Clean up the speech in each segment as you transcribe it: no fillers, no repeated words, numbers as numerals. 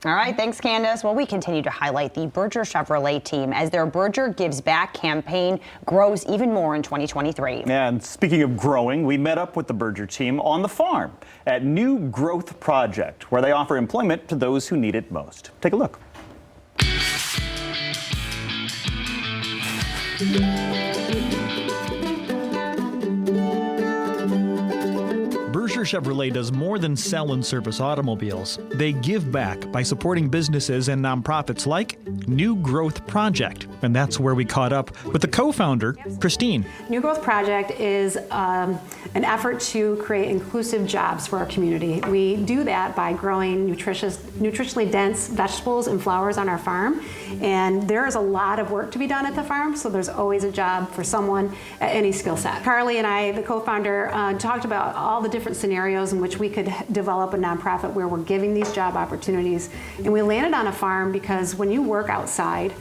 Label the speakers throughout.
Speaker 1: All right, thanks, Candace. Well, we continue to highlight the Berger Chevrolet team as their Berger Gives Back campaign grows even more in 2023.
Speaker 2: And speaking of growing, we met up with the Berger team on the farm at New Growth Project, where they offer employment to those who need it most. Take a look.
Speaker 3: Berger Chevrolet does more than sell and service automobiles. They give back by supporting businesses and nonprofits like New Growth Project. And that's where we caught up with the co-founder, Christine.
Speaker 4: New Growth Project is an effort to create inclusive jobs for our community. We do that by growing nutritionally dense vegetables and flowers on our farm. And there is a lot of work to be done at the farm, so there's always a job for someone at any skill set. Carly and I, the co-founder, talked about all the different scenarios in which we could develop a nonprofit where we're giving these job opportunities. And we landed on a farm because when you work outside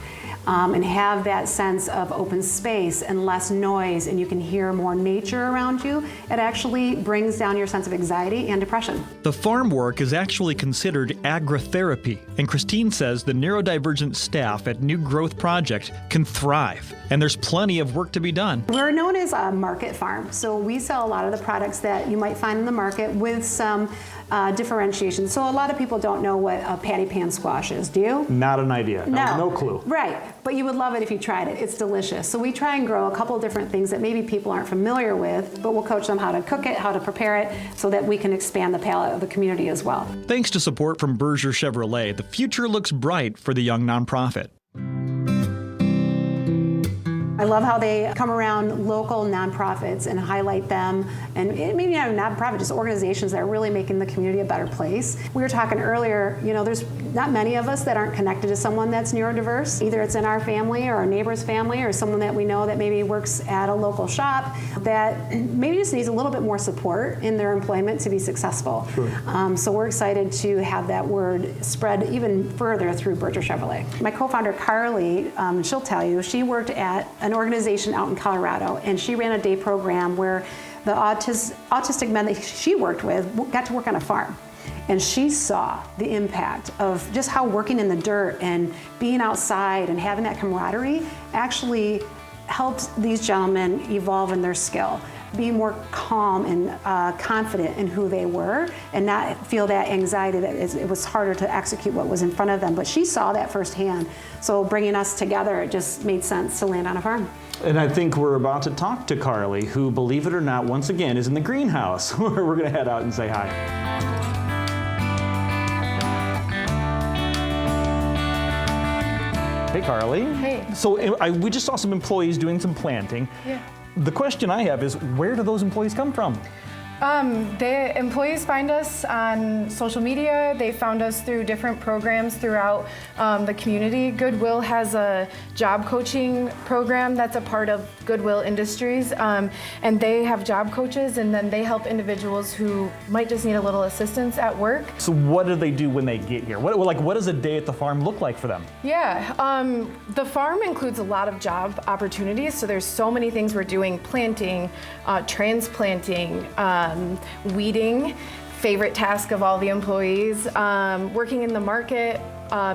Speaker 4: and have that sense of open space and less noise, and you can hear more nature around you, it actually brings down your sense of anxiety and depression.
Speaker 3: The farm work is actually considered agritherapy, and Christine says the neurodivergent staff at New Growth Project can thrive, and there's plenty of work to be done.
Speaker 4: We're known as a market farm, so we sell a lot of the products that you might find in the market with some differentiation. So a lot of people don't know what a patty pan squash is, do you?
Speaker 2: Not an idea. No clue.
Speaker 4: Right, but you would love it if you tried it. It's delicious. So we try and grow a couple of different things that maybe people aren't familiar with, but we'll coach them how to cook it, how to prepare it, so that we can expand the palate of the community as well.
Speaker 3: Thanks to support from Berger Chevrolet, the future looks bright for the young nonprofit.
Speaker 4: I love how they come around local nonprofits and highlight them, and maybe not a nonprofit, just organizations that are really making the community a better place. We were talking earlier, there's not many of us that aren't connected to someone that's neurodiverse. Either it's in our family or our neighbor's family or someone that we know that maybe works at a local shop that maybe just needs a little bit more support in their employment to be successful. Sure. So we're excited to have that word spread even further through Berger Chevrolet. My co-founder Carly, she'll tell you, she worked at an organization out in Colorado, and she ran a day program where the autistic men that she worked with got to work on a farm. And she saw the impact of just how working in the dirt and being outside and having that camaraderie actually helped these gentlemen evolve in their skill, be more calm and confident in who they were, and not feel that anxiety that it was harder to execute what was in front of them. But she saw that firsthand. So bringing us together, it just made sense to land on a farm.
Speaker 2: And I think we're about to talk to Carly, who, believe it or not, once again is in the greenhouse, where we're going to head out and say hi. Hey, Carly.
Speaker 5: Hey.
Speaker 2: So we just saw some employees doing some planting.
Speaker 5: Yeah.
Speaker 2: The question I have is, where do those employees come from?
Speaker 5: The employees find us on social media. They found us through different programs throughout the community. Goodwill has a job coaching program that's a part of Goodwill Industries, and they have job coaches, and then they help individuals who might just need a little assistance at work.
Speaker 2: So what do they do when they get here? What does a day at the farm look like for them?
Speaker 5: Yeah, the farm includes a lot of job opportunities, so there's so many things we're doing: planting, transplanting, weeding, favorite task of all the employees, working in the market,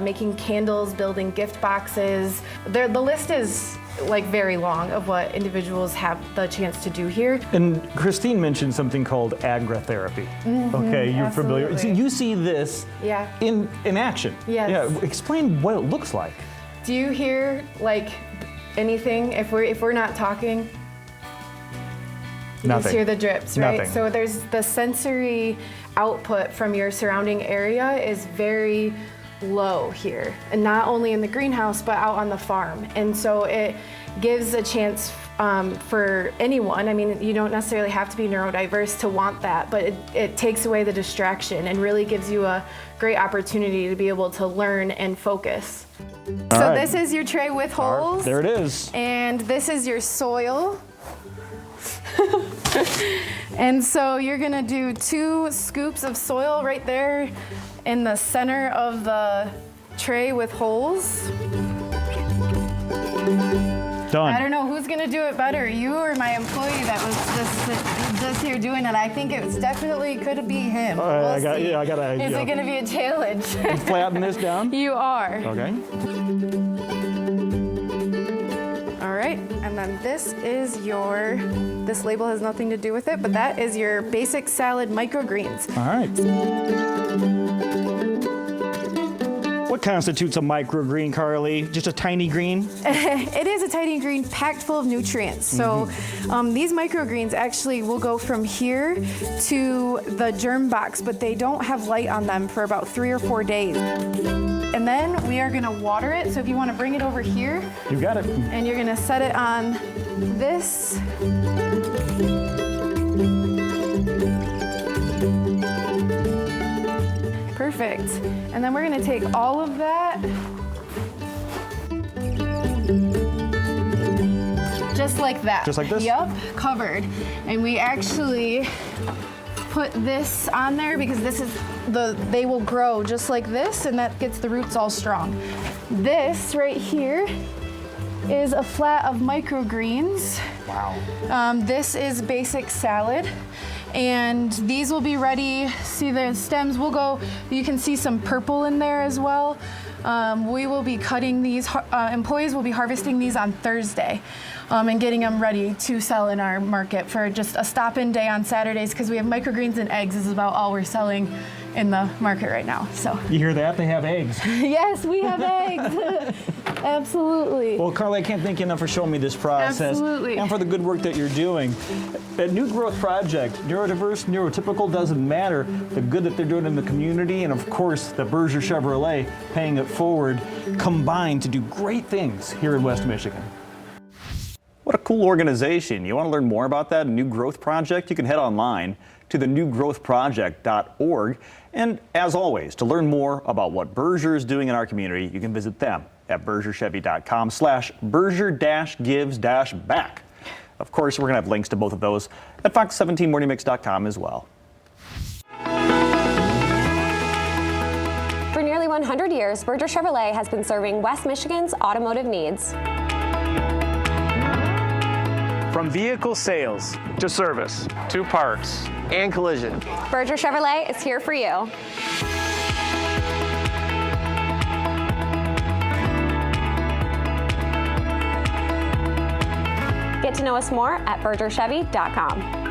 Speaker 5: making candles, building gift boxes. The list is very long of what individuals have the chance to do here.
Speaker 2: And Christine mentioned something called agritherapy. Mm-hmm, okay, you're
Speaker 5: absolutely
Speaker 2: familiar. So you see this in action.
Speaker 5: Yes.
Speaker 2: Yeah. Explain what it looks like.
Speaker 5: Do you hear anything if we're not talking? You
Speaker 2: Nothing.
Speaker 5: just hear the drips, right?
Speaker 2: Nothing.
Speaker 5: So there's the sensory output from your surrounding area is very low here, and not only in the greenhouse but out on the farm. And so it gives a chance for anyone. I mean, you don't necessarily have to be neurodiverse to want that, but it takes away the distraction and really gives you a great opportunity to be able to learn and focus. So this is your tray with holes.
Speaker 2: There it is.
Speaker 5: And this is your soil. And so you're gonna do 2 scoops of soil right there in the center of the tray with holes.
Speaker 2: Done.
Speaker 5: I don't know who's gonna do it better, you or my employee that was just here doing it. I think it was definitely could be him. We'll see.
Speaker 2: I gotta.
Speaker 5: Is it gonna be a challenge?
Speaker 2: Flatten this down.
Speaker 5: You are.
Speaker 2: Okay.
Speaker 5: All right, and then this is this label has nothing to do with it, but that is your basic salad microgreens.
Speaker 2: All right. What constitutes a microgreen, Carly? Just a tiny green?
Speaker 5: It is a tiny green packed full of nutrients. So these microgreens actually will go from here to the germ box, but they don't have light on them for about 3 or 4 days. And then we are gonna water it. So if you wanna bring it over here.
Speaker 2: You got it.
Speaker 5: And you're gonna set it on this. Perfect. And then we're gonna take all of that, just like that.
Speaker 2: Just like this?
Speaker 5: Yep, covered. And we actually put this on there because this is they will grow just like this, and that gets the roots all strong. This right here is a flat of microgreens.
Speaker 2: Wow.
Speaker 5: This is basic salad. And these will be ready. See, the stems will go, you can see some purple in there as well. We will be cutting these, employees will be harvesting these on Thursday and getting them ready to sell in our market for just a stop-in day on Saturdays, because we have microgreens and eggs is about all we're selling in the market right now. So
Speaker 2: You hear that? They have eggs.
Speaker 5: yes, we have eggs. Absolutely.
Speaker 2: Well, Carly, I can't thank you enough for showing me this process.
Speaker 5: Absolutely.
Speaker 2: And for the good work that you're doing. At New Growth Project, neurodiverse, neurotypical, doesn't matter. The good that they're doing in the community, and of course, the Berger Chevrolet paying it forward, combine to do great things here in West Michigan. What a cool organization. You want to learn more about that New Growth Project? You can head online to the newgrowthproject.org. And as always, to learn more about what Berger is doing in our community, you can visit them at bergerchevy.com/Berger-Gives-Back. Of course, we're going to have links to both of those at fox17morningmix.com as well.
Speaker 6: For nearly 100 years, Berger Chevrolet has been serving West Michigan's automotive needs.
Speaker 7: From vehicle sales to service to parts and collision,
Speaker 6: Berger Chevrolet is here for you. Get to know us more at bergerchevy.com.